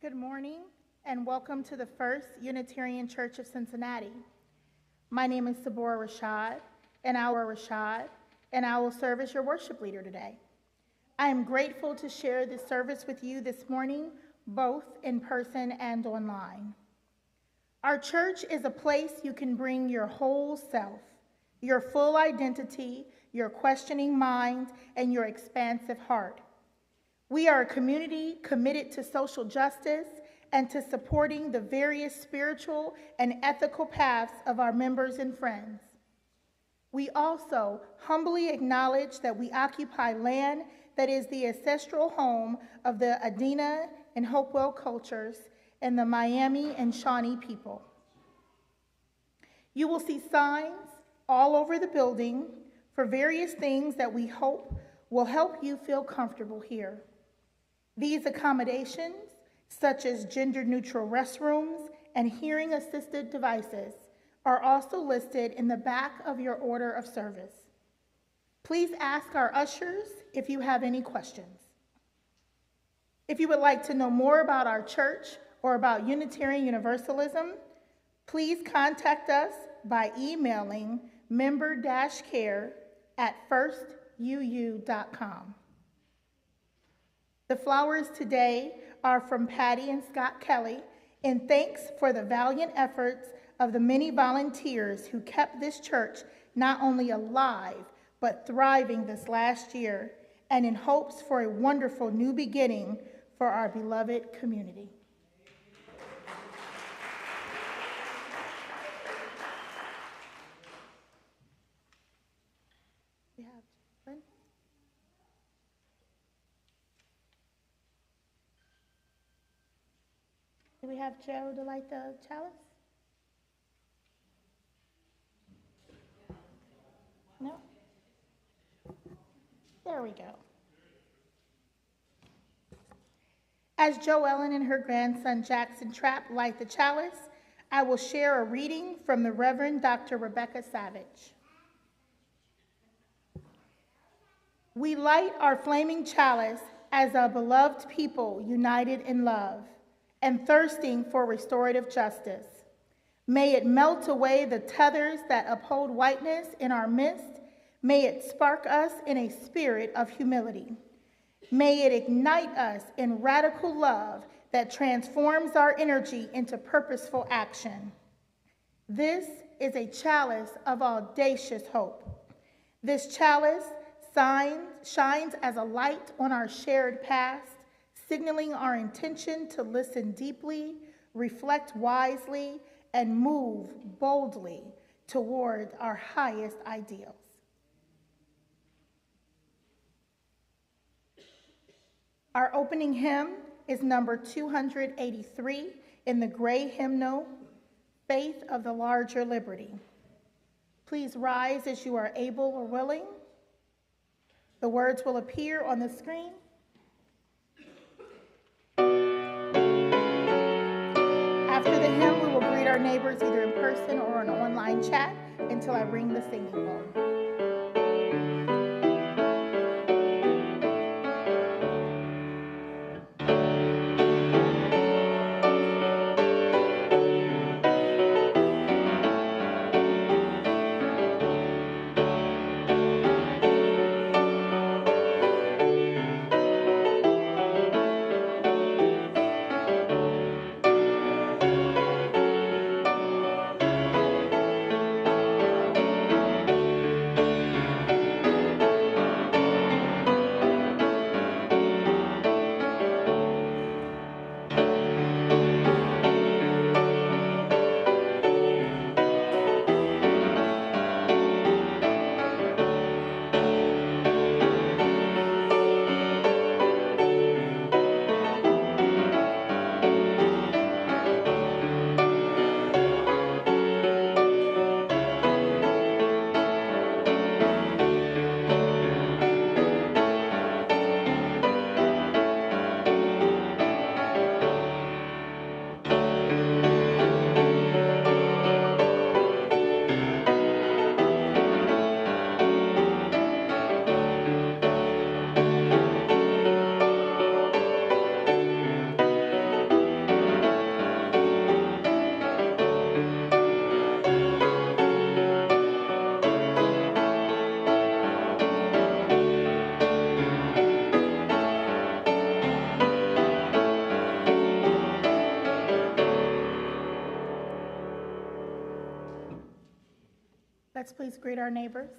Good morning and welcome to the First Unitarian Church of Cincinnati. My name is Sabora Rashad, and I will serve as your worship leader today. I am grateful to share this service with you this morning, both in person and online. Our church is a place you can bring your whole self, your full identity, your questioning mind, and your expansive heart. We are a community committed to social justice and to supporting the various spiritual and ethical paths of our members and friends. We also humbly acknowledge that we occupy land that is the ancestral home of the Adena and Hopewell cultures and the Miami and Shawnee people. You will see signs all over the building for various things that we hope will help you feel comfortable here. These accommodations, such as gender-neutral restrooms and hearing-assisted devices, are also listed in the back of your order of service. Please ask our ushers if you have any questions. If you would like to know more about our church or about Unitarian Universalism, please contact us by emailing member-care@firstuu.com. The flowers today are from Patty and Scott Kelly, in thanks for the valiant efforts of the many volunteers who kept this church not only alive, but thriving this last year, and in hopes for a wonderful new beginning for our beloved community. We have Lynn. Do we have Joe to light the chalice? No? There we go. As Jo Ellen and her grandson Jackson Trapp light the chalice, I will share a reading from the Reverend Dr. Rebecca Savage. We light our flaming chalice as a beloved people united in love and thirsting for restorative justice. May it melt away the tethers that uphold whiteness in our midst. May it spark us in a spirit of humility. May it ignite us in radical love that transforms our energy into purposeful action. This is a chalice of audacious hope. This chalice shines as a light on our shared past, signaling our intention to listen deeply, reflect wisely, and move boldly toward our highest ideals. Our opening hymn is number 283 in the gray hymnal, Faith of the Larger Liberty. Please rise as you are able or willing. The words will appear on the screen. After the hymn, we will greet our neighbors either in person or on online chat until I ring the singing bowl. Let's please greet our neighbors.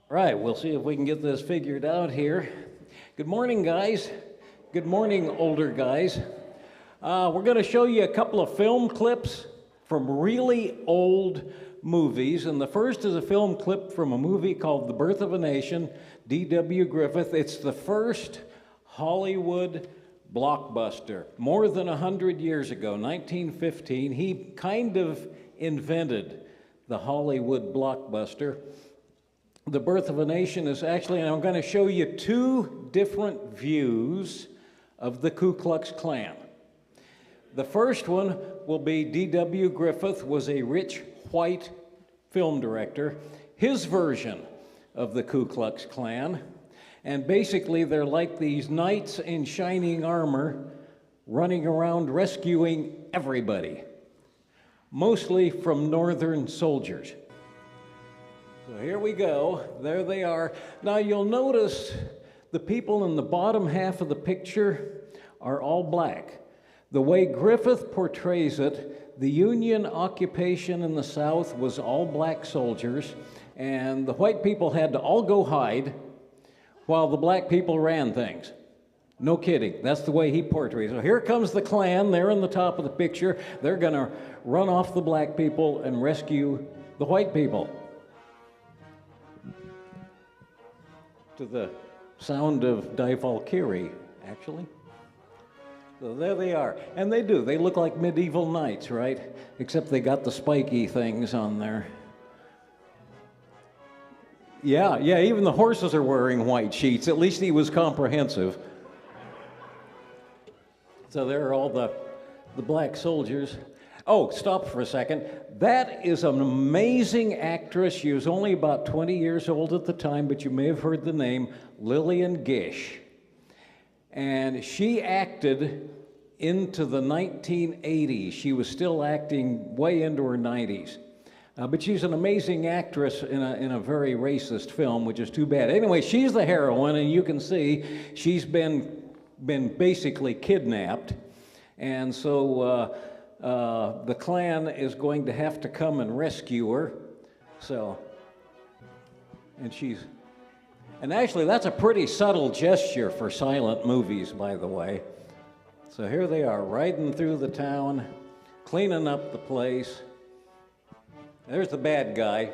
Right, we'll see if we can get this figured out here. Good morning, guys. Good morning, older guys. We're going to show you a couple of film clips from really old movies. And the first is a film clip from a movie called The Birth of a Nation, D.W. Griffith. It's the first Hollywood blockbuster. More than 100 years ago, 1915, he kind of invented the Hollywood blockbuster. The Birth of a Nation is actually, and I'm going to show you two different views of the Ku Klux Klan. The first one will be D.W. Griffith was a rich white film director. His version of the Ku Klux Klan. And basically they're like these knights in shining armor running around rescuing everybody, mostly from Northern soldiers. So here we go, there they are. Now you'll notice the people in the bottom half of the picture are all black. The way Griffith portrays it, the Union occupation in the South was all black soldiers, and the white people had to all go hide while the black people ran things. No kidding, that's the way he portrays it. So here comes the Klan, they're in the top of the picture. They're gonna run off the black people and rescue the white people. To the sound of Die Valkyrie, actually. So there they are. And they do. They look like medieval knights, right? Except they got the spiky things on there. Yeah, even the horses are wearing white sheets. At least he was comprehensive. So there are all the black soldiers. Oh, stop for a second. That is an amazing actress. She was only about 20 years old at the time, but you may have heard the name, Lillian Gish. And she acted into the 1980s. She was still acting way into her 90s. But she's an amazing actress in a very racist film, which is too bad. Anyway, she's the heroine, and you can see she's been basically kidnapped. And so the Klan is going to have to come and rescue her. So, and actually that's a pretty subtle gesture for silent movies, by the way. So here they are, riding through the town, cleaning up the place. There's the bad guy.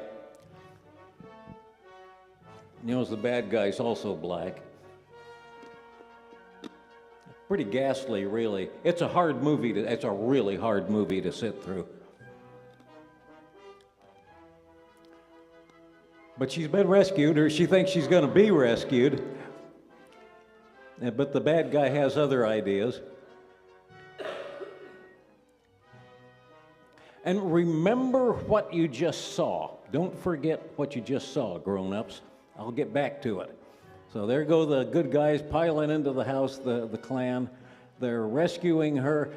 You know, the bad guy's also black. Pretty ghastly, really. It's a hard movie it's a really hard movie to sit through. But she's been rescued, or she thinks she's going to be rescued. But the bad guy has other ideas. And remember what you just saw. Don't forget what you just saw, grown-ups. I'll get back to it. So there go the good guys piling into the house, the Klan. They're rescuing her,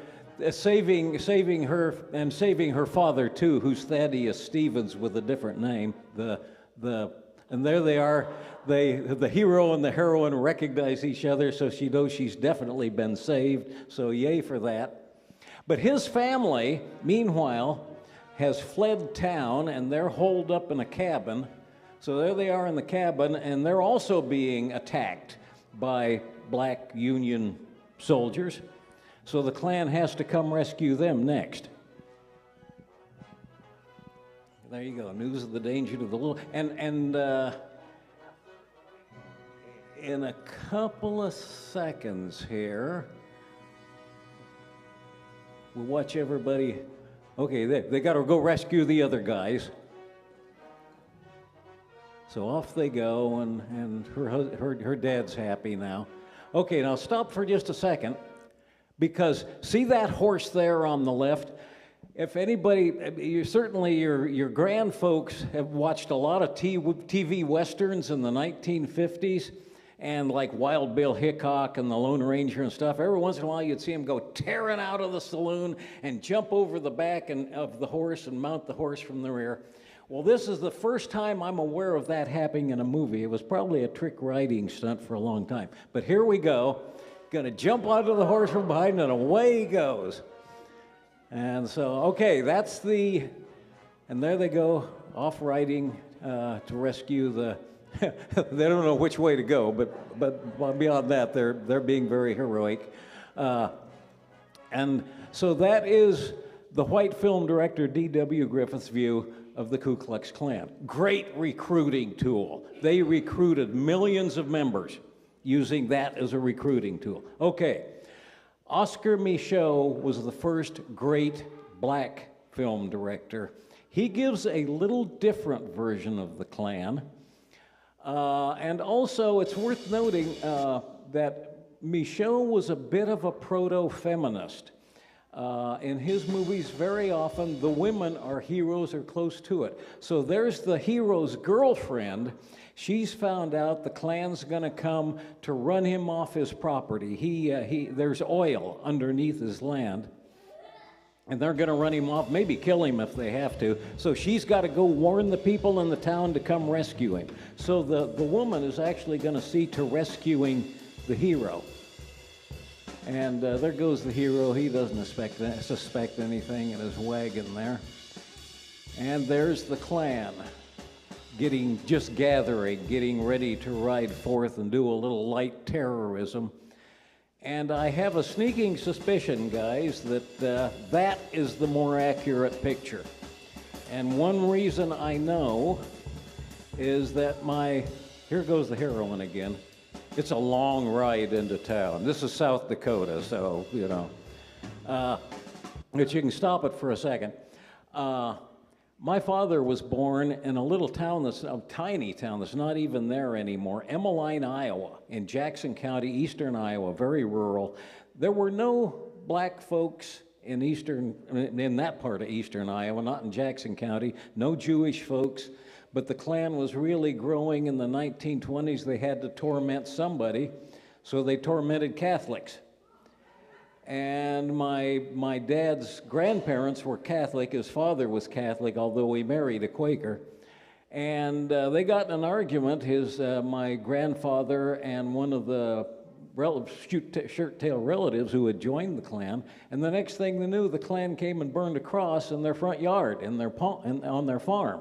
saving her, and saving her father too, who's Thaddeus Stevens with a different name. And there they are. The hero and the heroine recognize each other, so she knows she's definitely been saved, so yay for that. But his family, meanwhile, has fled town, and they're holed up in a cabin. So there they are in the cabin, and they're also being attacked by black Union soldiers. So the Klan has to come rescue them next. There you go, news of the danger to the little... And in a couple of seconds here, we'll watch everybody... Okay, they got to go rescue the other guys. So off they go, and her dad's happy now. Okay, now stop for just a second, because see that horse there on the left? If anybody, your grand folks have watched a lot of TV westerns in the 1950s, and like Wild Bill Hickok and the Lone Ranger and stuff. Every once in a while you'd see him go tearing out of the saloon and jump over the back of the horse and mount the horse from the rear. Well, this is the first time I'm aware of that happening in a movie. It was probably a trick riding stunt for a long time. But here we go. Gonna jump onto the horse from behind, and away he goes. And so, okay, that's the... And there they go, off riding to rescue the... They don't know which way to go, but beyond that, they're being very heroic. And so that is the white film director D.W. Griffith's view of the Ku Klux Klan. Great recruiting tool. They recruited millions of members using that as a recruiting tool. Okay, Oscar Micheaux was the first great black film director. He gives a little different version of the Klan. And also, it's worth noting that Micheaux was a bit of a proto-feminist. In his movies, very often, the women are heroes or close to it. So there's the hero's girlfriend. She's found out the Klan's going to come to run him off his property. There's oil underneath his land. And they're going to run him off, maybe kill him if they have to. So she's got to go warn the people in the town to come rescue him. So the woman is actually going to see to rescuing the hero. And there goes the hero. He doesn't suspect anything in his wagon there. And there's the Klan getting ready to ride forth and do a little light terrorism. And I have a sneaking suspicion, guys, that that is the more accurate picture. And one reason I know is that here goes the heroine again. It's a long ride into town. This is South Dakota, so, you know. But you can stop it for a second. My father was born in a little town a tiny town that's not even there anymore, Emmeline, Iowa, in Jackson County, eastern Iowa, very rural. There were no black folks in that part of eastern Iowa, not in Jackson County, no Jewish folks, but the Klan was really growing in the 1920s. They had to torment somebody, so they tormented Catholics. And my dad's grandparents were Catholic. His father was Catholic, although he married a Quaker. And they got in an argument, my grandfather and one of the shirt-tail relatives who had joined the Klan. And the next thing they knew, the Klan came and burned a cross in their front yard, on their farm.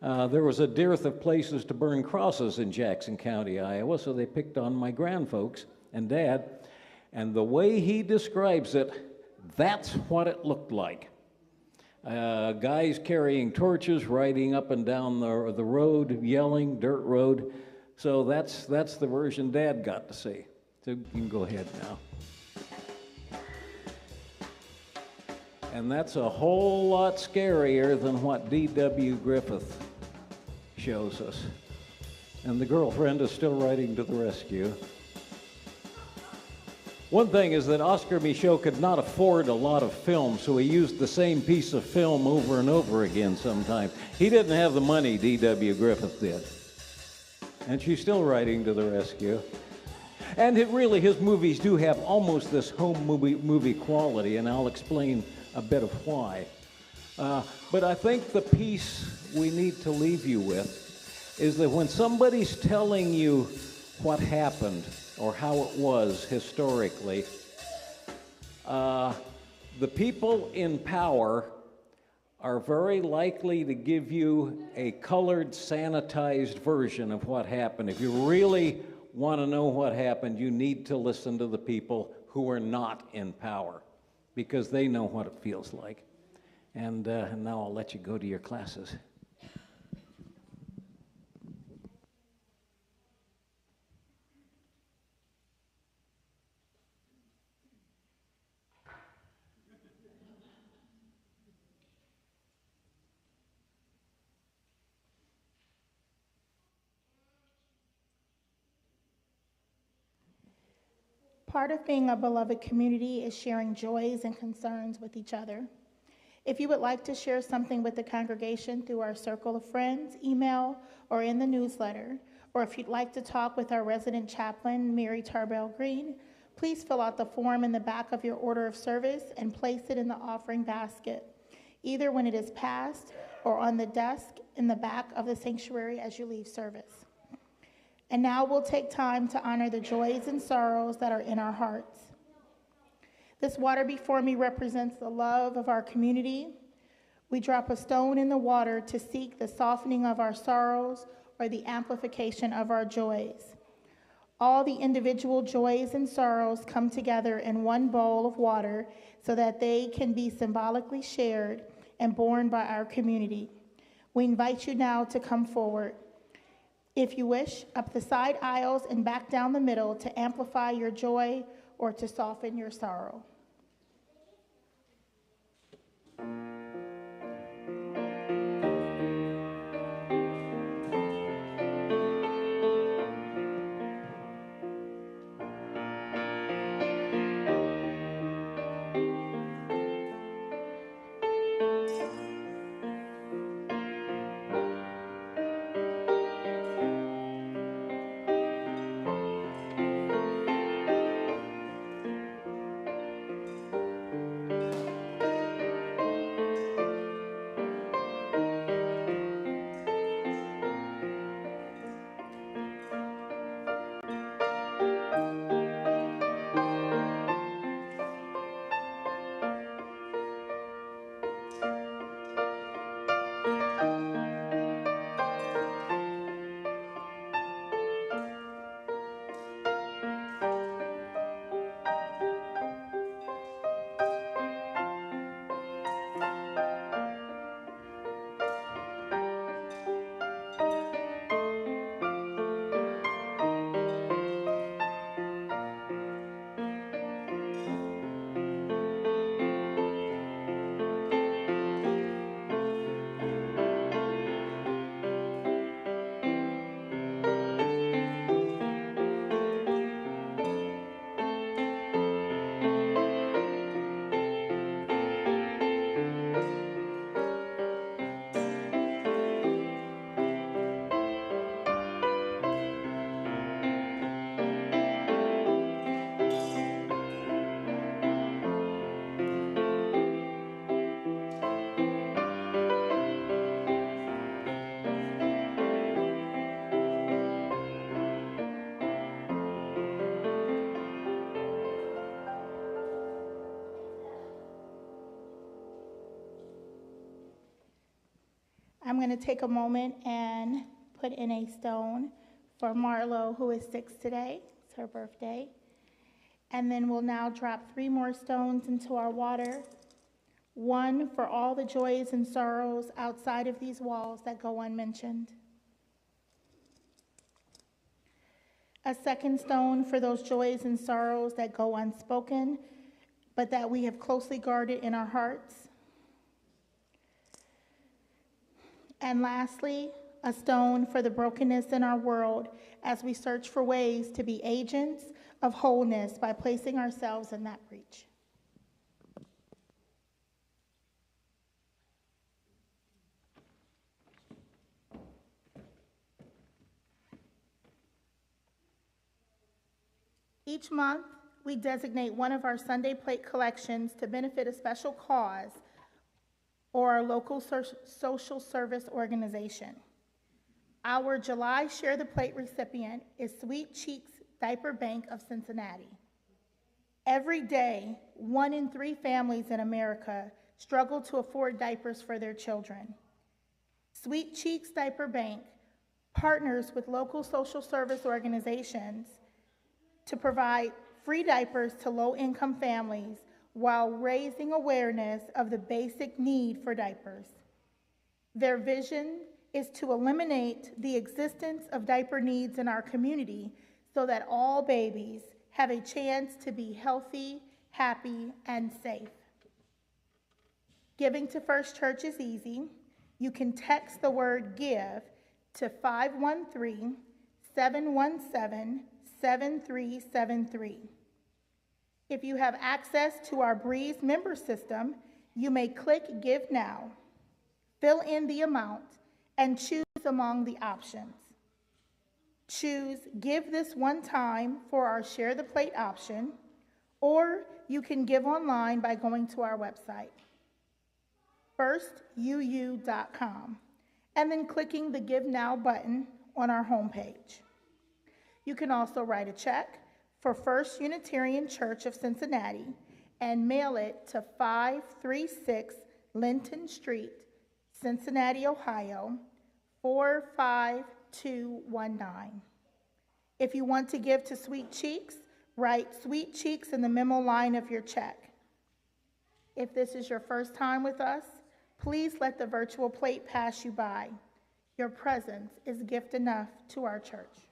There was a dearth of places to burn crosses in Jackson County, Iowa, so they picked on my grandfolks and Dad. And the way he describes it, that's what it looked like. Guys carrying torches, riding up and down the road, yelling, dirt road. So that's the version Dad got to see. So you can go ahead now. And that's a whole lot scarier than what D.W. Griffith shows us. And the girlfriend is still riding to the rescue. One thing is that Oscar Micheaux could not afford a lot of film, so he used the same piece of film over and over again sometimes. He didn't have the money, D.W. Griffith did. And she's still riding to the rescue. And his movies do have almost this home movie quality, and I'll explain a bit of why. But I think the piece we need to leave you with is that when somebody's telling you what happened or how it was historically, the people in power are very likely to give you a colored, sanitized version of what happened. If you really want to know what happened, you need to listen to the people who are not in power, because they know what it feels like. And now I'll let you go to your classes. Part of being a beloved community is sharing joys and concerns with each other. If you would like to share something with the congregation through our circle of friends, email, or in the newsletter, or if you'd like to talk with our resident chaplain, Mary Tarbell Green, please fill out the form in the back of your order of service and place it in the offering basket, either when it is passed or on the desk in the back of the sanctuary as you leave service. And now we'll take time to honor the joys and sorrows that are in our hearts. This water before me represents the love of our community. We drop a stone in the water to seek the softening of our sorrows or the amplification of our joys. All the individual joys and sorrows come together in one bowl of water so that they can be symbolically shared and borne by our community. We invite you now to come forward. If you wish, up the side aisles and back down the middle to amplify your joy or to soften your sorrow. I'm going to take a moment and put in a stone for Marlo, who is 6 today. It's her birthday. And then we'll now drop 3 more stones into our water. 1 for all the joys and sorrows outside of these walls that go unmentioned. A 2nd stone for those joys and sorrows that go unspoken, but that we have closely guarded in our hearts. And lastly, a stone for the brokenness in our world as we search for ways to be agents of wholeness by placing ourselves in that breach. Each month, we designate one of our Sunday plate collections to benefit a special cause or our local social service organization. Our July Share the Plate recipient is Sweet Cheeks Diaper Bank of Cincinnati. Every day, 1 in 3 families in America struggle to afford diapers for their children. Sweet Cheeks Diaper Bank partners with local social service organizations to provide free diapers to low-income families while raising awareness of the basic need for diapers. Their vision is to eliminate the existence of diaper needs in our community so that all babies have a chance to be healthy, happy, and safe. Giving to First Church is easy. You can text the word GIVE to 513-717-7373. If you have access to our Breeze member system, you may click Give Now, fill in the amount, and choose among the options. Choose Give This One Time for our Share the Plate option, or you can give online by going to our website, firstuu.com, and then clicking the Give Now button on our homepage. You can also write a check for First Unitarian Church of Cincinnati and mail it to 536 Linton Street, Cincinnati, Ohio, 45219. If you want to give to Sweet Cheeks, write Sweet Cheeks in the memo line of your check. If this is your first time with us, please let the virtual plate pass you by. Your presence is gift enough to our church.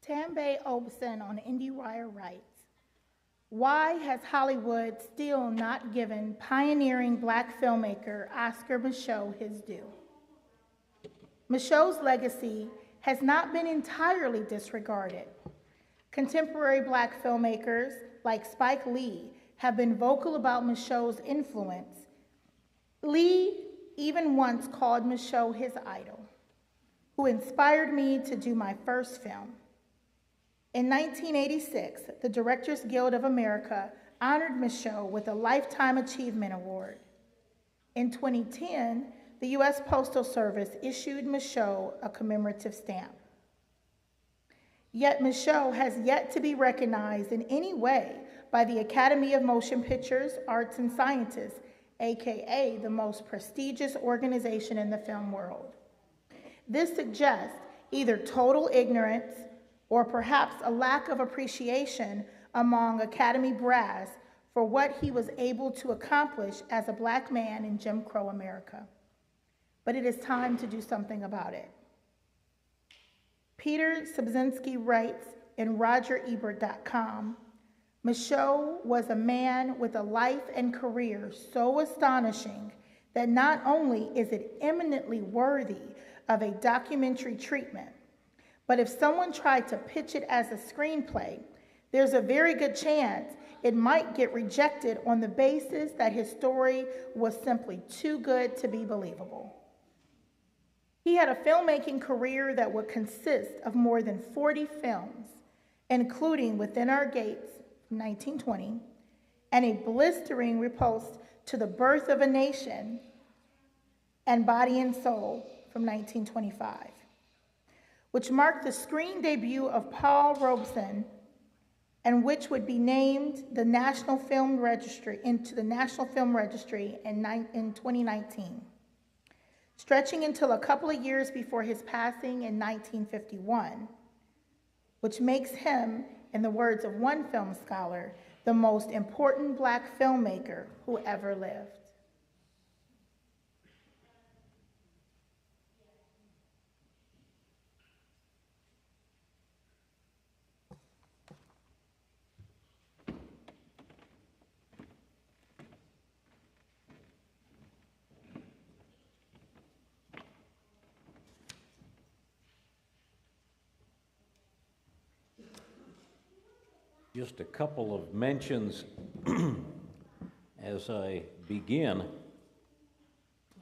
Tambe Obeson on IndieWire writes, "Why has Hollywood still not given pioneering Black filmmaker Oscar Micheaux his due?" Micheaux's legacy has not been entirely disregarded. Contemporary Black filmmakers like Spike Lee have been vocal about Micheaux's influence. Lee even once called Micheaux his idol, who inspired me to do my first film. In 1986, the Directors Guild of America honored Micheaux with a Lifetime Achievement Award. In 2010, the U.S. Postal Service issued Micheaux a commemorative stamp. Yet Micheaux has yet to be recognized in any way by the Academy of Motion Pictures, Arts and Sciences, aka the most prestigious organization in the film world. This suggests either total ignorance or perhaps a lack of appreciation among Academy brass for what he was able to accomplish as a Black man in Jim Crow America. But it is time to do something about it. Peter Subzinski writes in RogerEbert.com, "Micheaux was a man with a life and career so astonishing that not only is it eminently worthy of a documentary treatment, but if someone tried to pitch it as a screenplay, there's a very good chance it might get rejected on the basis that his story was simply too good to be believable. He had a filmmaking career that would consist of more than 40 films, including Within Our Gates, 1920, and a blistering repulse to The Birth of a Nation and Body and Soul from 1925, which marked the screen debut of Paul Robeson and which would be named the National Film Registry in 2019, stretching until a couple of years before his passing in 1951, which makes him, in the words of one film scholar, the most important Black filmmaker who ever lived. Just a couple of mentions as I begin.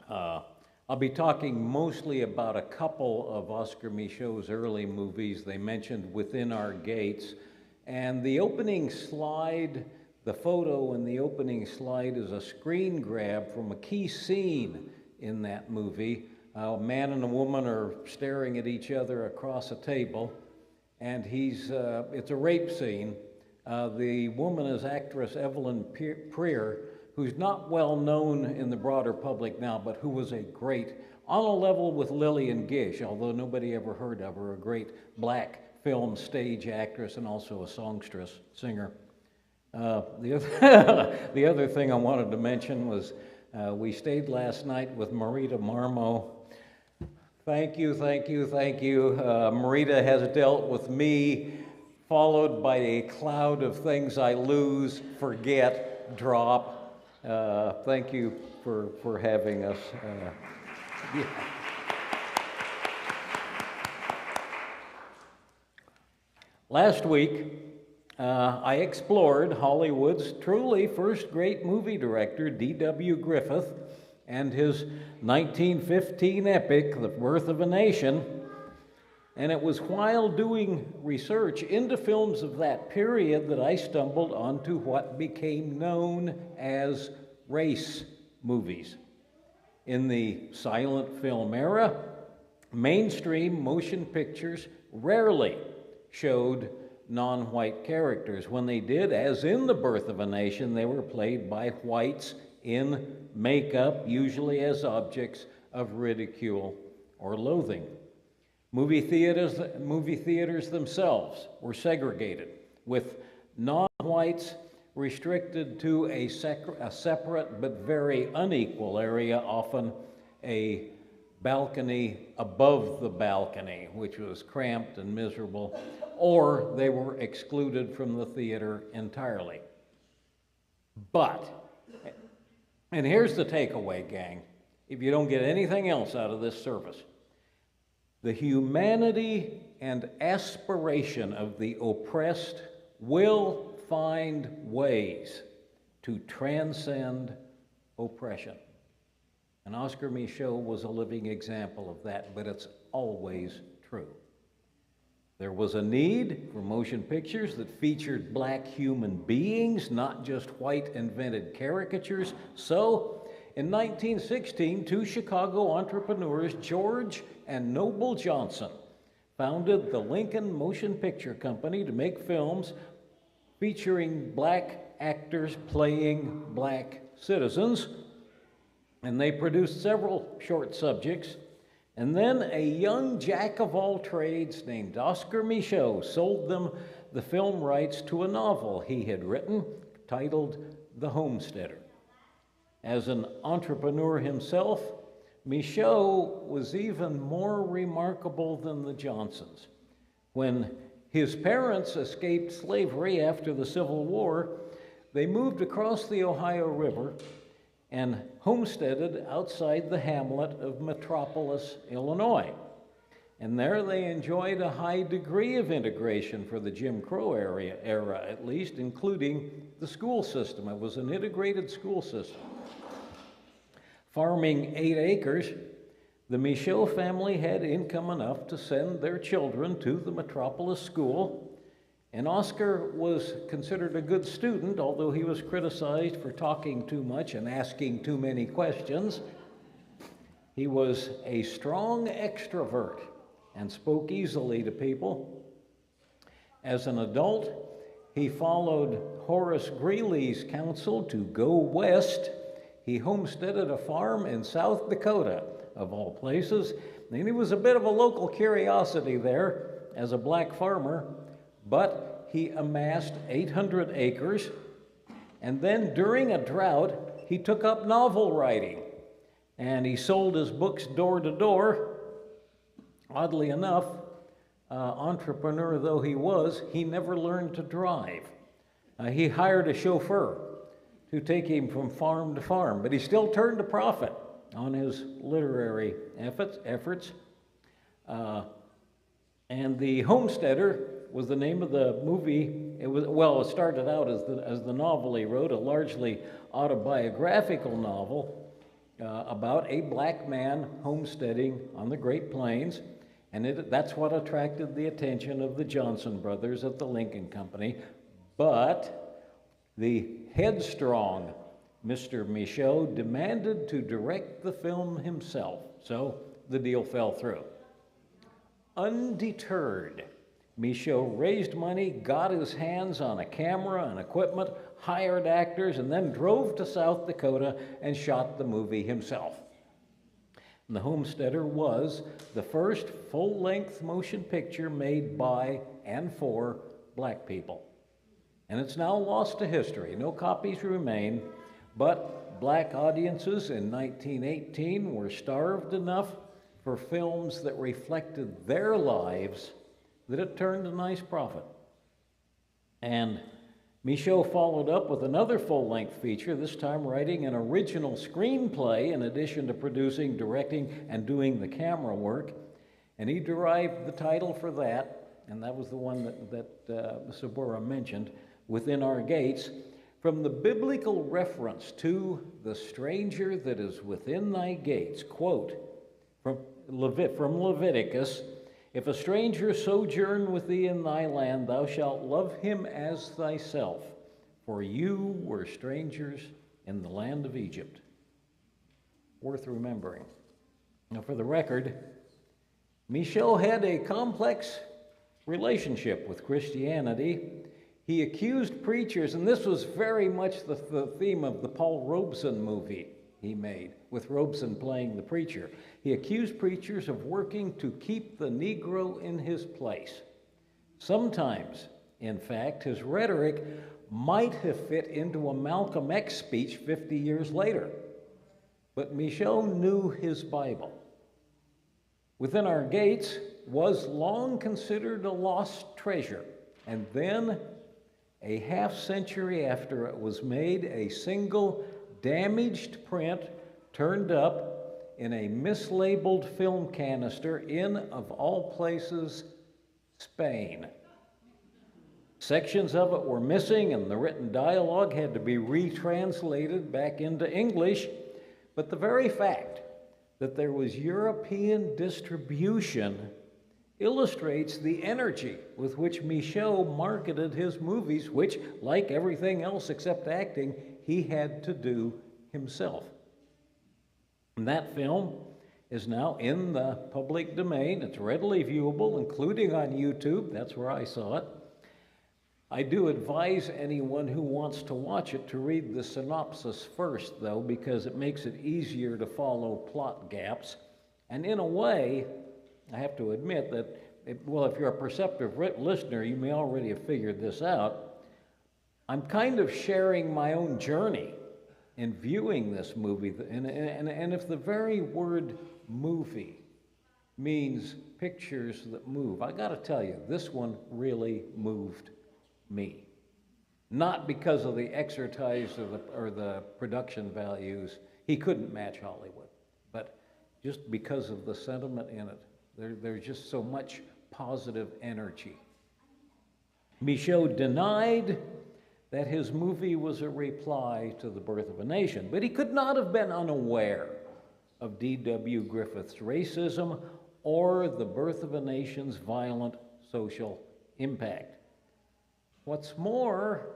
I'll be talking mostly about a couple of Oscar Micheaux's early movies. They mentioned Within Our Gates. And the opening slide, the photo in the opening slide is a screen grab from a key scene in that movie. A man and a woman are staring at each other across a table, and it's a rape scene. The woman is actress Evelyn Prier, who's not well known in the broader public now, but who was a great, on a level with Lillian Gish, although nobody ever heard of her, a great Black film stage actress and also a songstress, singer. The other thing I wanted to mention was we stayed last night with Marita Marmo. Thank you. Marita has dealt with me, followed by a cloud of things I lose, forget, drop. Thank you for having us. Yeah. Last week, I explored Hollywood's truly first great movie director, D.W. Griffith, and his 1915 epic, The Birth of a Nation. And it was while doing research into films of that period that I stumbled onto what became known as race movies. In the silent film era, mainstream motion pictures rarely showed non-white characters. When they did, as in The Birth of a Nation, they were played by whites in makeup, usually as objects of ridicule or loathing. Movie theaters themselves were segregated, with non-whites restricted to a separate but very unequal area, often a balcony above the balcony, which was cramped and miserable, or they were excluded from the theater entirely. But, and here's the takeaway, gang, if you don't get anything else out of this service, the humanity and aspiration of the oppressed will find ways to transcend oppression. And Oscar Micheaux was a living example of that, but it's always true. There was a need for motion pictures that featured Black human beings, not just white invented caricatures. So, in 1916, two Chicago entrepreneurs, George and Noble Johnson, founded the Lincoln Motion Picture Company to make films featuring Black actors playing Black citizens. And they produced several short subjects. And then a young jack of all trades named Oscar Micheaux sold them the film rights to a novel he had written titled The Homesteader. As an entrepreneur himself, Micheaux was even more remarkable than the Johnsons. When his parents escaped slavery after the Civil War, they moved across the Ohio River and homesteaded outside the hamlet of Metropolis, Illinois. And there they enjoyed a high degree of integration for the Jim Crow era at least, including the school system. It was an integrated school system. Farming 8 acres, the Micheaux family had income enough to send their children to the metropolis school. And Oscar was considered a good student, although he was criticized for talking too much and asking too many questions. He was a strong extrovert and spoke easily to people. As an adult, he followed Horace Greeley's counsel to go west. He homesteaded a farm in South Dakota, of all places, and he was a bit of a local curiosity there as a black farmer. But he amassed 800 acres, and then during a drought, he took up novel writing, and he sold his books door to door. Oddly enough, entrepreneur though he was, he never learned to drive. He hired a chauffeur to take him from farm to farm, but he still turned a profit on his literary efforts. And The Homesteader was the name of the movie. It started out as the novel he wrote, a largely autobiographical novel about a black man homesteading on the Great Plains, and that's what attracted the attention of the Johnson brothers at the Lincoln Company. But the headstrong Mr. Micheaux demanded to direct the film himself, so the deal fell through. Undeterred, Micheaux raised money, got his hands on a camera and equipment, hired actors, and then drove to South Dakota and shot the movie himself. And The Homesteader was the first full-length motion picture made by and for black people. And it's now lost to history. No copies remain, but black audiences in 1918 were starved enough for films that reflected their lives that it turned a nice profit. And Micheaux followed up with another full-length feature, this time writing an original screenplay in addition to producing, directing, and doing the camera work. And he derived the title for that, and that was the one that Sabora mentioned, Within Our Gates, from the biblical reference to the stranger that is within thy gates. Quote, from Leviticus, if a stranger sojourn with thee in thy land, thou shalt love him as thyself, for you were strangers in the land of Egypt. Worth remembering. Now, for the record, Micheaux had a complex relationship with Christianity. He accused preachers, and this was very much the theme of the Paul Robeson movie he made, with Robeson playing the preacher. He accused preachers of working to keep the Negro in his place. Sometimes, in fact, his rhetoric might have fit into a Malcolm X speech 50 years later. But Micheaux knew his Bible. Within Our Gates was long considered a lost treasure, and then, a half-century after it was made, a single damaged print turned up in a mislabeled film canister in, of all places, Spain. Sections of it were missing, and the written dialogue had to be retranslated back into English. But the very fact that there was European distribution illustrates the energy with which Micheaux marketed his movies, which, like everything else except acting, he had to do himself. And that film is now in the public domain. It's readily viewable, including on YouTube. That's where I saw it. I do advise anyone who wants to watch it to read the synopsis first, though, because it makes it easier to follow plot gaps. And in a way, I have to admit that, if you're a perceptive listener, you may already have figured this out. I'm kind of sharing my own journey in viewing this movie. And if the very word movie means pictures that move, I got to tell you, this one really moved me. Not because of the exercise or the production values. He couldn't match Hollywood. But just because of the sentiment in it There's just so much positive energy. Micheaux denied that his movie was a reply to The Birth of a Nation, but he could not have been unaware of D.W. Griffith's racism or The Birth of a Nation's violent social impact. What's more,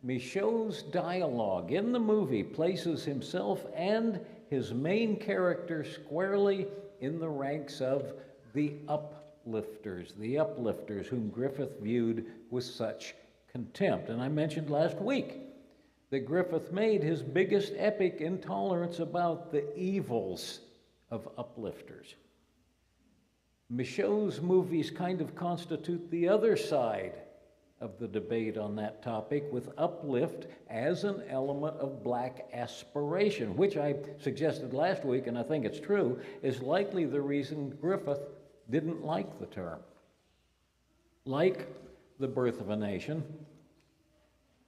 Micheaux's dialogue in the movie places himself and his main character squarely in the ranks of the uplifters whom Griffith viewed with such contempt. And I mentioned last week that Griffith made his biggest epic intolerance about the evils of uplifters. Micheaux's movies kind of constitute the other side of the debate on that topic, with uplift as an element of black aspiration, which I suggested last week, and I think it's true, is likely the reason Griffith didn't like the term. Like The Birth of a Nation,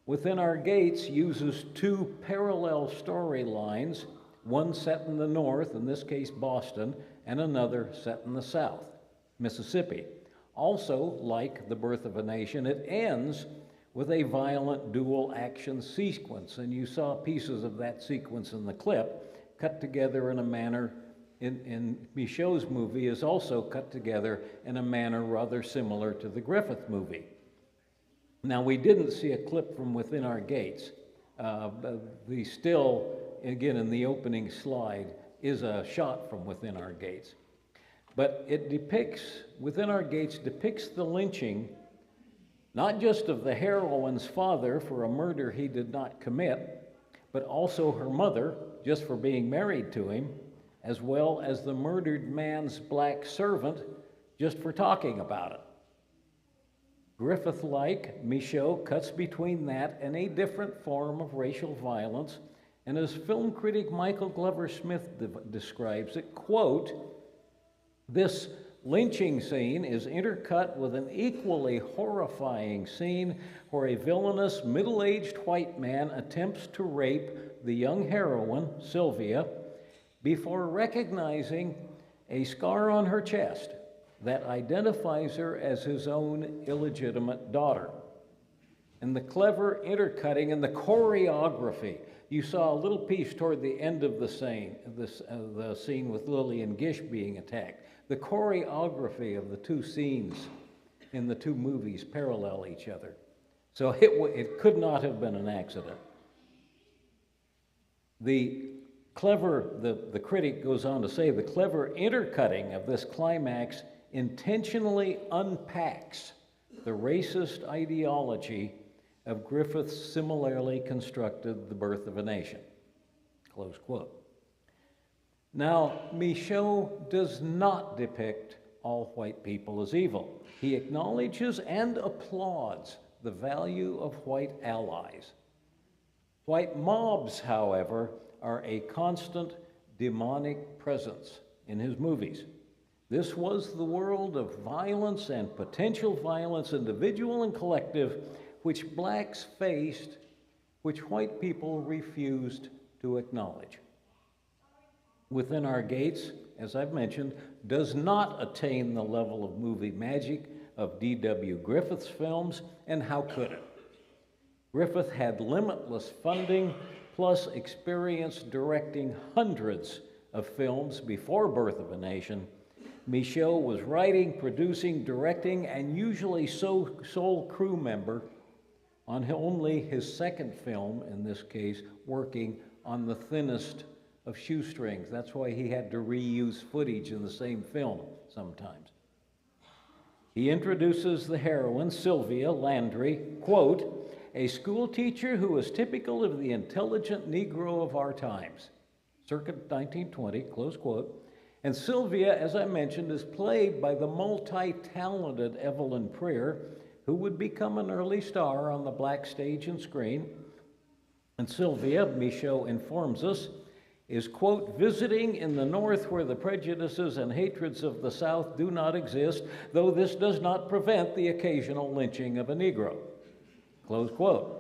Within Our Gates uses two parallel storylines, one set in the North, in this case Boston, and another set in the South, Mississippi. Also, like The Birth of a Nation, it ends with a violent dual action sequence, and you saw pieces of that sequence in the clip, cut together in a manner, in Micheaux's movie, is also cut together in a manner rather similar to the Griffith movie. Now, we didn't see a clip from Within Our Gates. The still, again, in the opening slide, is a shot from Within Our Gates. But it depicts, Within Our Gates depicts the lynching, not just of the heroine's father for a murder he did not commit, but also her mother, just for being married to him, as well as the murdered man's black servant, just for talking about it. Griffith-like, Micheaux cuts between that and a different form of racial violence, and as film critic Michael Glover Smith describes it, quote, "This lynching scene is intercut with an equally horrifying scene where a villainous middle-aged white man attempts to rape the young heroine, Sylvia, before recognizing a scar on her chest that identifies her as his own illegitimate daughter." And the clever intercutting and the choreography, you saw a little piece toward the end of the scene with Lillian Gish being attacked. The choreography of the two scenes in the two movies parallel each other. So it could not have been an accident. The critic goes on to say, the clever intercutting of this climax intentionally unpacks the racist ideology of Griffith's similarly constructed The Birth of a Nation. Close quote. Now, Micheaux does not depict all white people as evil. He acknowledges and applauds the value of white allies. White mobs, however, are a constant demonic presence in his movies. This was the world of violence and potential violence, individual and collective, which blacks faced, which white people refused to acknowledge. Within Our Gates, as I've mentioned, does not attain the level of movie magic of D.W. Griffith's films, and how could it? Griffith had limitless funding, plus experience directing hundreds of films before Birth of a Nation. Micheaux was writing, producing, directing, and usually sole crew member on only his second film, in this case, working on the thinnest of shoestrings. That's why he had to reuse footage in the same film sometimes. He introduces the heroine, Sylvia Landry, quote, "a school teacher who is typical of the intelligent Negro of our times," circa 1920, close quote. And Sylvia, as I mentioned, is played by the multi-talented Evelyn Prier, who would become an early star on the black stage and screen. And Sylvia, Micheaux informs us, is, quote, "visiting in the North where the prejudices and hatreds of the South do not exist, though this does not prevent the occasional lynching of a Negro," close quote.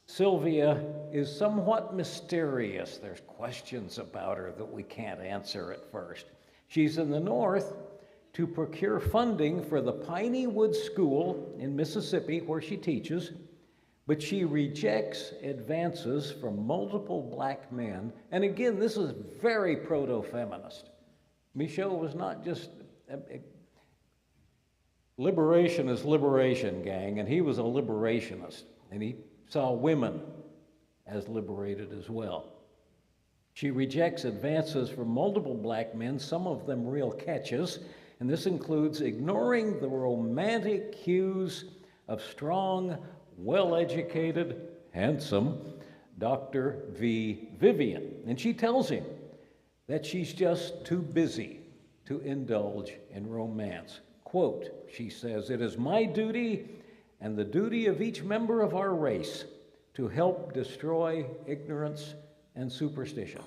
Sylvia is somewhat mysterious. There's questions about her that we can't answer at first. She's in the North to procure funding for the Piney Woods School in Mississippi, where she teaches, but she rejects advances from multiple black men. And again, this is very proto-feminist. Micheaux was not just... Liberation is liberation, gang, and he was a liberationist, and he saw women as liberated as well. She rejects advances from multiple black men, some of them real catches, and this includes ignoring the romantic cues of strong, well-educated, handsome Dr. V. Vivian. And she tells him that she's just too busy to indulge in romance. Quote, she says, "It is my duty and the duty of each member of our race to help destroy ignorance and superstition."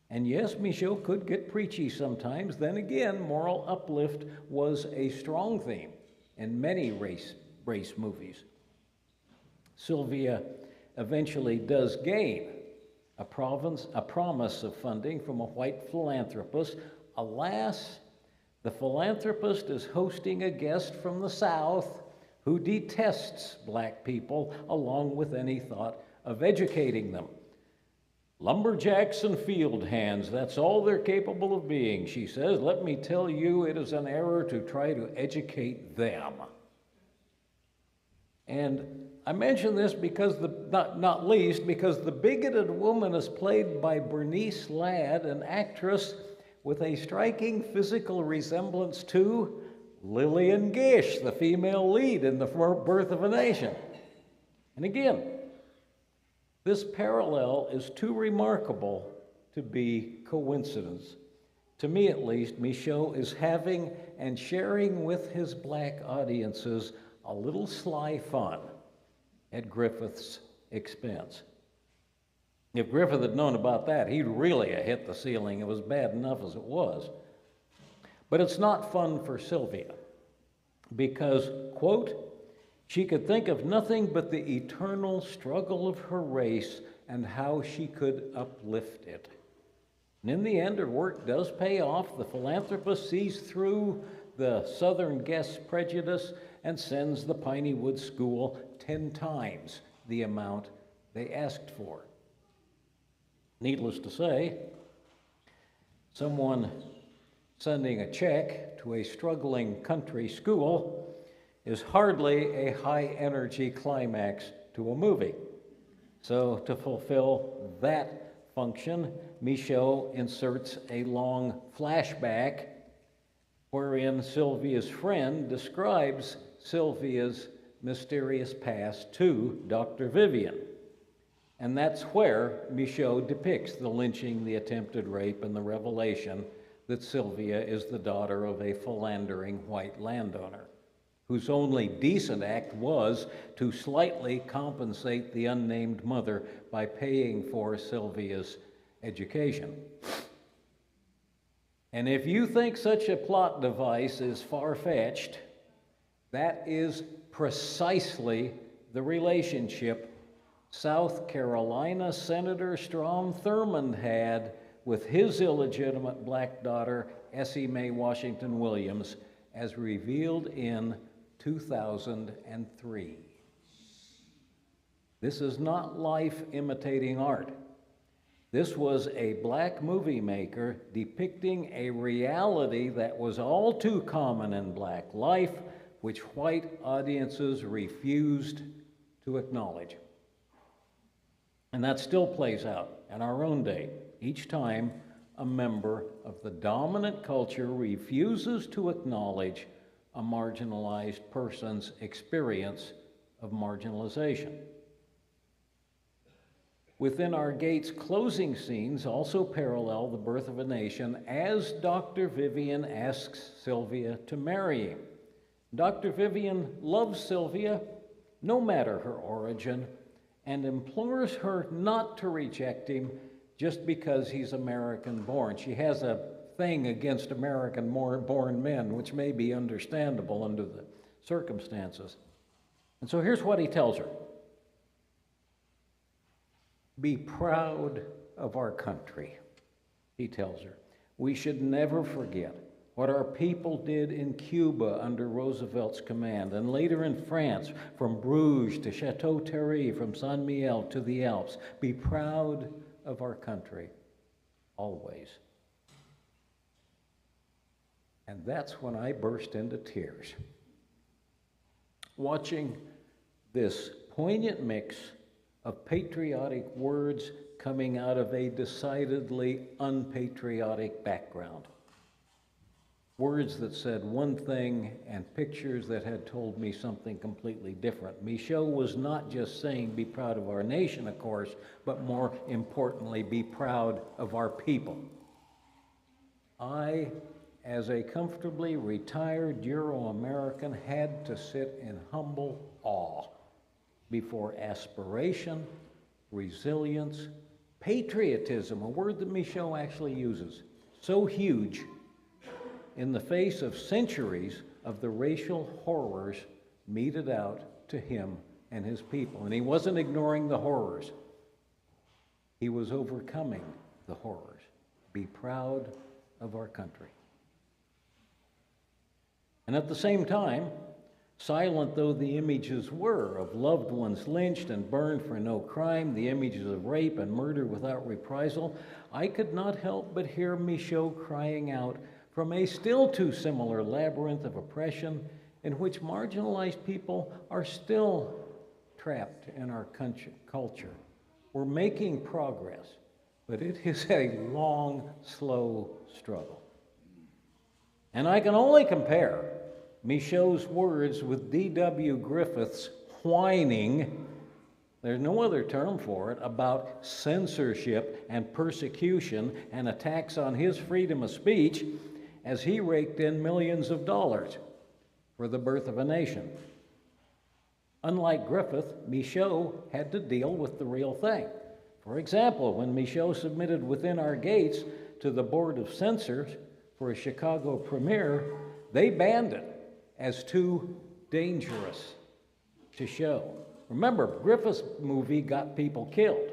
And yes, Micheaux could get preachy sometimes. Then again, moral uplift was a strong theme in many race movies. Sylvia eventually does gain a promise of funding from a white philanthropist. Alas, the philanthropist is hosting a guest from the South who detests black people, along with any thought of educating them. "Lumberjacks and field hands, that's all they're capable of being," she says. "Let me tell you, it is an error to try to educate them." And I mention this because not least because the bigoted woman is played by Bernice Ladd, an actress with a striking physical resemblance to Lillian Gish, the female lead in The Birth of a Nation. And again, this parallel is too remarkable to be coincidence. To me, at least, Micheaux is having and sharing with his black audiences a little sly fun at Griffith's expense. If Griffith had known about that, he'd really have hit the ceiling. It was bad enough as it was. But it's not fun for Sylvia because, quote, "She could think of nothing but the eternal struggle of her race and how she could uplift it." And in the end, her work does pay off. The philanthropist sees through the Southern guest's prejudice and sends the Piney Woods School 10 times the amount they asked for. Needless to say, someone sending a check to a struggling country school is hardly a high-energy climax to a movie. So to fulfill that function, Micheaux inserts a long flashback wherein Sylvia's friend describes Sylvia's mysterious past to Dr. Vivian. And that's where Micheaux depicts the lynching, the attempted rape, and the revelation that Sylvia is the daughter of a philandering white landowner, whose only decent act was to slightly compensate the unnamed mother by paying for Sylvia's education. And if you think such a plot device is far-fetched, that is precisely the relationship South Carolina Senator Strom Thurmond had with his illegitimate black daughter, Essie Mae Washington Williams, as revealed in 2003. This is not life imitating art. This was a black movie maker depicting a reality that was all too common in black life, which white audiences refused to acknowledge. And that still plays out in our own day. Each time a member of the dominant culture refuses to acknowledge a marginalized person's experience of marginalization. Within our gate's closing scenes also parallel The Birth of a Nation as Dr. Vivian asks Sylvia to marry him. Dr. Vivian loves Sylvia, no matter her origin, and implores her not to reject him just because he's American-born. She has a thing against American-born men, which may be understandable under the circumstances. And so here's what he tells her. "Be proud of our country," he tells her. We should never forget what our people did in Cuba under Roosevelt's command, and later in France, from Bruges to Chateau Thierry, from Saint Mihiel to the Alps. Be proud of our country, always. And that's when I burst into tears, watching this poignant mix of patriotic words coming out of a decidedly unpatriotic background. Words that said one thing and pictures that had told me something completely different. Micheaux was not just saying be proud of our nation, of course, but more importantly, be proud of our people. I, as a comfortably retired Euro-American, had to sit in humble awe before aspiration, resilience, patriotism, a word that Micheaux actually uses, so huge in the face of centuries of the racial horrors meted out to him and his people. And he wasn't ignoring the horrors. He was overcoming the horrors. Be proud of our country. And at the same time, silent though the images were of loved ones lynched and burned for no crime, the images of rape and murder without reprisal, I could not help but hear Micheaux crying out from a still too similar labyrinth of oppression in which marginalized people are still trapped in our culture. We're making progress, but it is a long, slow struggle. And I can only compare Micheaux's words with D.W. Griffith's whining, there's no other term for it, about censorship and persecution and attacks on his freedom of speech as he raked in millions of dollars for the birth of a nation. Unlike Griffith, Micheaux had to deal with the real thing. For example, when Micheaux submitted Within Our Gates to the Board of Censors for a Chicago premiere, they banned it as too dangerous to show. Remember, Griffith's movie got people killed.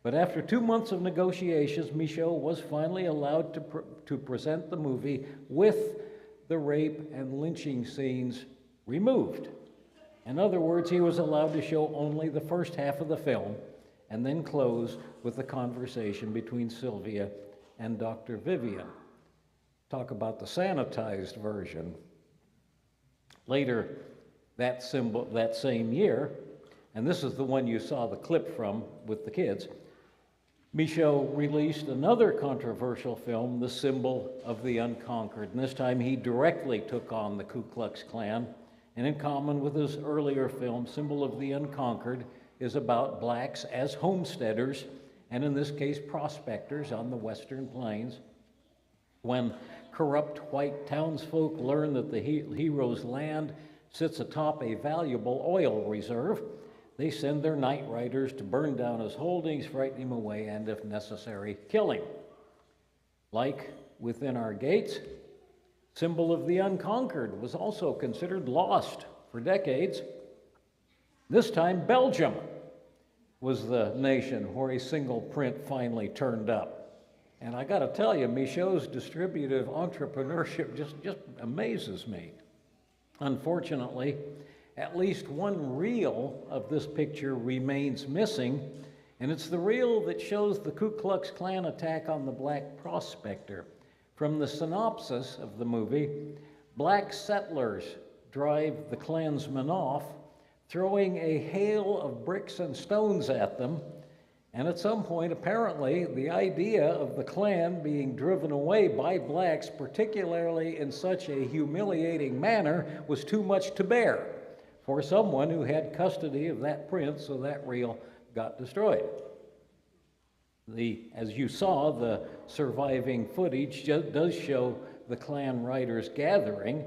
But after 2 months of negotiations, Micheaux was finally allowed to present the movie with the rape and lynching scenes removed. In other words, he was allowed to show only the first half of the film and then close with the conversation between Sylvia and Dr. Vivian. Talk about the sanitized version. Later that same year, and this is the one you saw the clip from with the kids, Micheaux released another controversial film, The Symbol of the Unconquered, and this time he directly took on the Ku Klux Klan, and in common with his earlier film, Symbol of the Unconquered is about blacks as homesteaders, and in this case, prospectors on the Western Plains. When corrupt white townsfolk learn that the hero's land sits atop a valuable oil reserve, they send their night riders to burn down his holdings, frighten him away, and if necessary, kill him. Like Within Our Gates, Symbol of the Unconquered was also considered lost for decades. This time, Belgium was the nation where a single print finally turned up. And I gotta tell you, Micheaux's distributive entrepreneurship just amazes me. Unfortunately, at least one reel of this picture remains missing, and it's the reel that shows the Ku Klux Klan attack on the black prospector. From the synopsis of the movie, black settlers drive the Klansmen off, throwing a hail of bricks and stones at them, and at some point, apparently, the idea of the Klan being driven away by blacks, particularly in such a humiliating manner, was too much to bear for someone who had custody of that print, so that reel got destroyed. As you saw, the surviving footage does show the Klan riders gathering,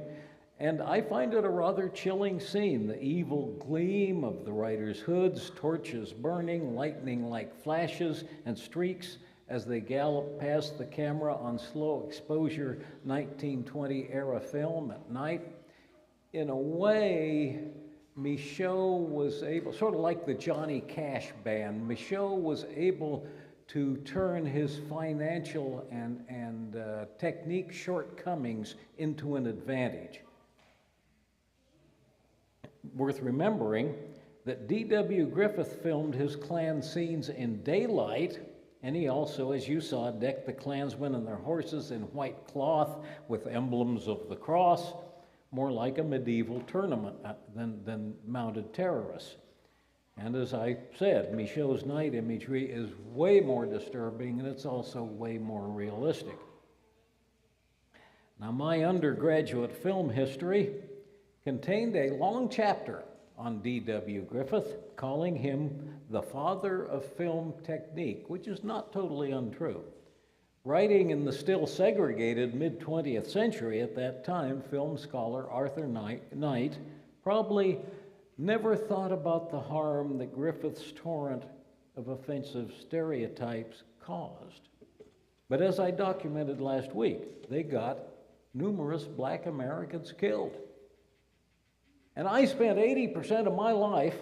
and I find it a rather chilling scene. The evil gleam of the riders' hoods, torches burning, lightning like flashes and streaks as they gallop past the camera on slow exposure 1920 era film at night. In a way, Micheaux was able, sort of like the Johnny Cash band, Micheaux was able to turn his financial and technique shortcomings into an advantage. Worth remembering that D.W. Griffith filmed his Klan scenes in daylight, and he also, as you saw, decked the Klansmen and their horses in white cloth with emblems of the cross, more like a medieval tournament than mounted terrorists. And as I said, Micheaux's night imagery is way more disturbing, and it's also way more realistic. Now, my undergraduate film history contained a long chapter on D.W. Griffith, calling him the father of film technique, which is not totally untrue. Writing in the still segregated mid-20th century at that time, film scholar Arthur Knight probably never thought about the harm that Griffith's torrent of offensive stereotypes caused. But as I documented last week, they got numerous Black Americans killed. And I spent 80% of my life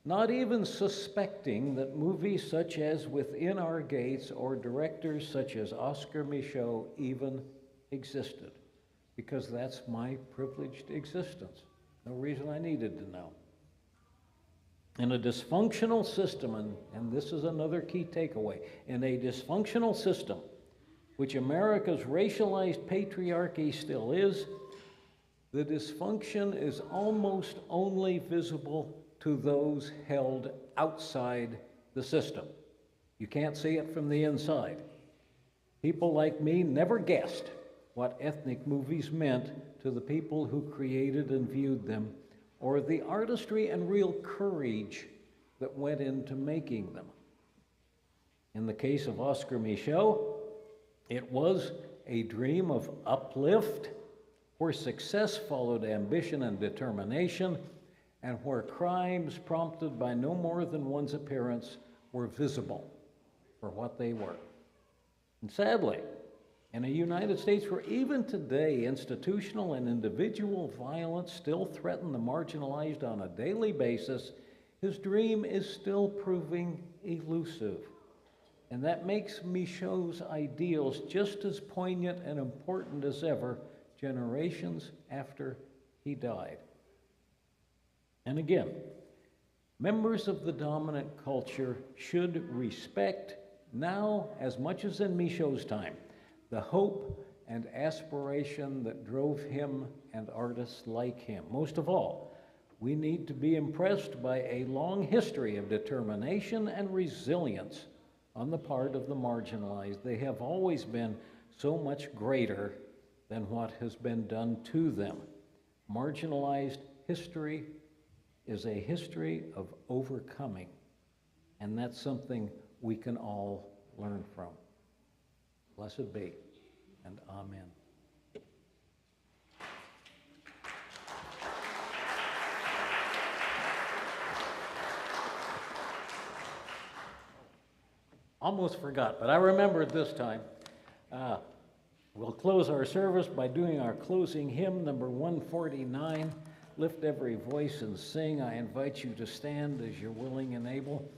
not even suspecting that movies such as Within Our Gates or directors such as Oscar Micheaux even existed, because that's my privileged existence. No reason I needed to know. In a dysfunctional system, and this is another key takeaway, in a dysfunctional system, which America's racialized patriarchy still is, the dysfunction is almost only visible to those held outside the system. You can't see it from the inside. People like me never guessed what ethnic movies meant to the people who created and viewed them, or the artistry and real courage that went into making them. In the case of Oscar Micheaux, it was a dream of uplift, where success followed ambition and determination, and where crimes prompted by no more than one's appearance were visible for what they were. And sadly, in a United States where even today institutional and individual violence still threaten the marginalized on a daily basis, his dream is still proving elusive. And that makes Micheaux's ideals just as poignant and important as ever, generations after he died. And again, members of the dominant culture should respect, now as much as in Micheaux's time, the hope and aspiration that drove him and artists like him. Most of all, we need to be impressed by a long history of determination and resilience on the part of the marginalized. They have always been so much greater than what has been done to them. Marginalized history is a history of overcoming, and that's something we can all learn from. Blessed be, and amen. Almost forgot, but I remembered this time. We'll close our service by doing our closing hymn, number 149. Lift every voice and sing. I invite you to stand as you're willing and able.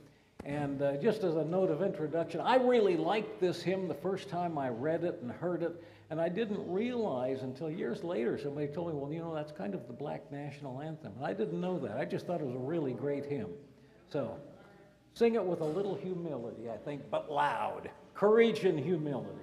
And just as a note of introduction, I really liked this hymn the first time I read it and heard it, and I didn't realize until years later somebody told me, well, you know, that's kind of the Black national anthem. And I didn't know that. I just thought it was a really great hymn. So sing it with a little humility, I think, but loud. Courage and humility.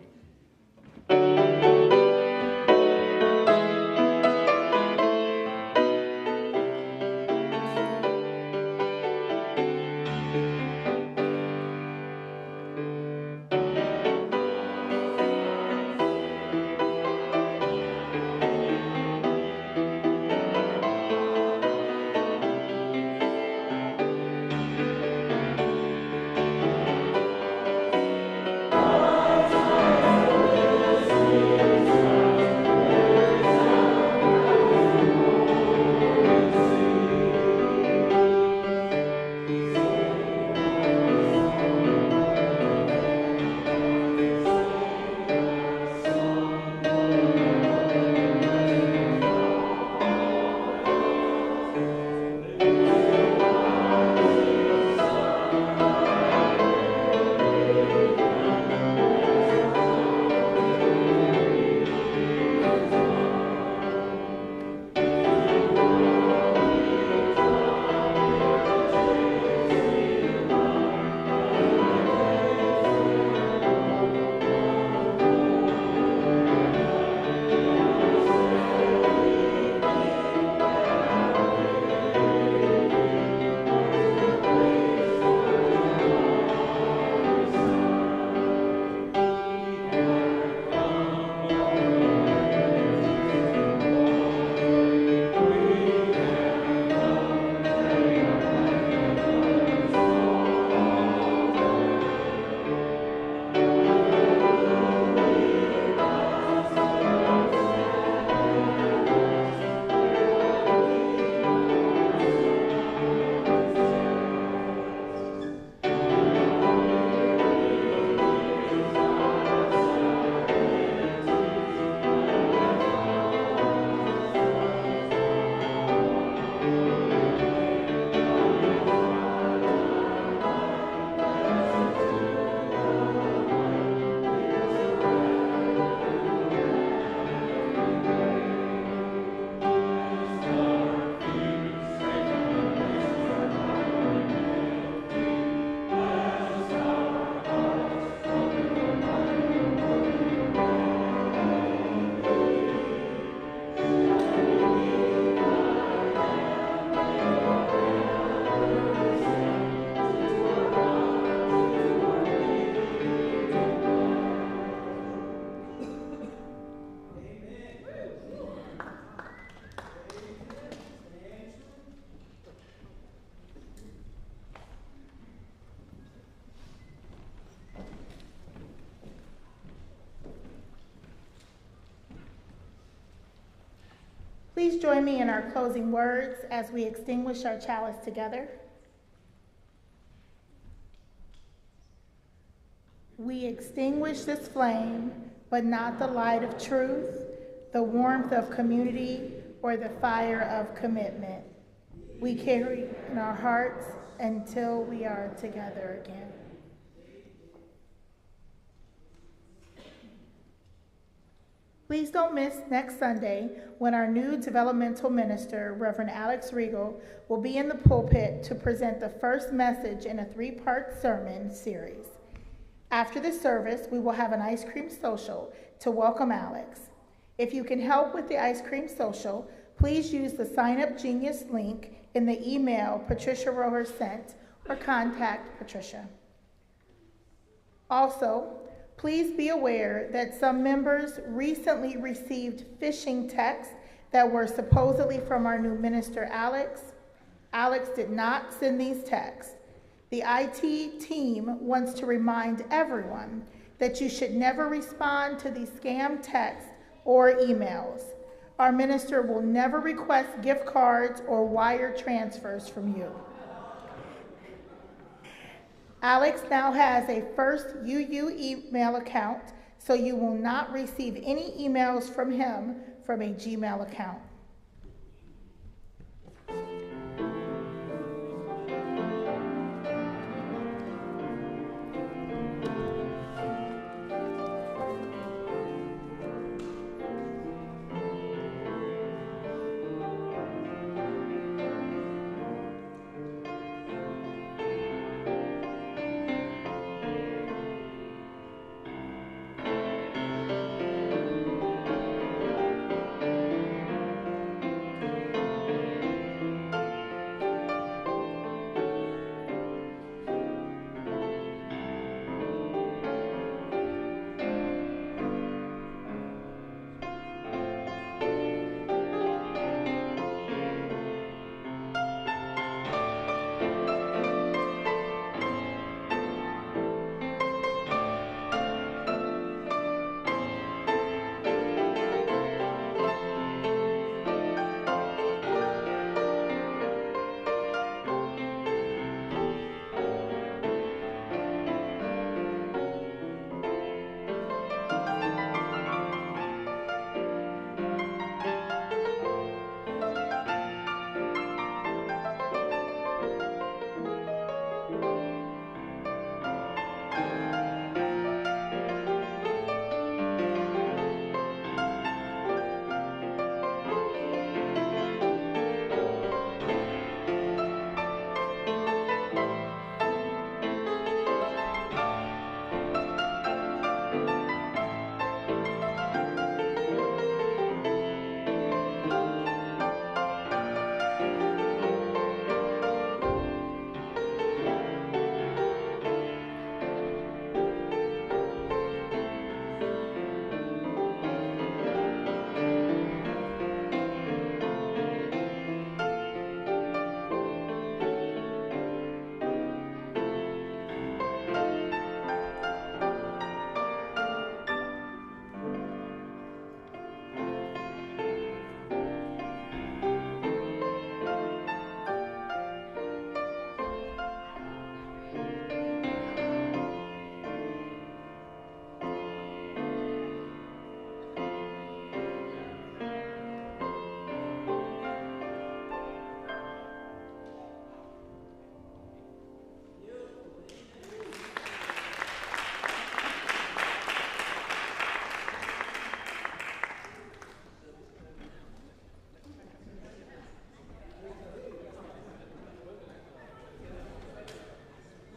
Please join me in our closing words as we extinguish our chalice together. We extinguish this flame, but not the light of truth, the warmth of community, or the fire of commitment. We carry in our hearts until we are together again. Please don't miss next Sunday when our new developmental minister, Reverend Alex Regal, will be in the pulpit to present the first message in a 3-part sermon series. After the service, we will have an ice cream social to welcome Alex. If you can help with the ice cream social, please use the Sign Up Genius link in the email Patricia Roher sent or contact Patricia. Also, please be aware that some members recently received phishing texts that were supposedly from our new minister, Alex. Alex did not send these texts. The IT team wants to remind everyone that you should never respond to these scam texts or emails. Our minister will never request gift cards or wire transfers from you. Alex now has a First UU email account, so you will not receive any emails from him from a Gmail account.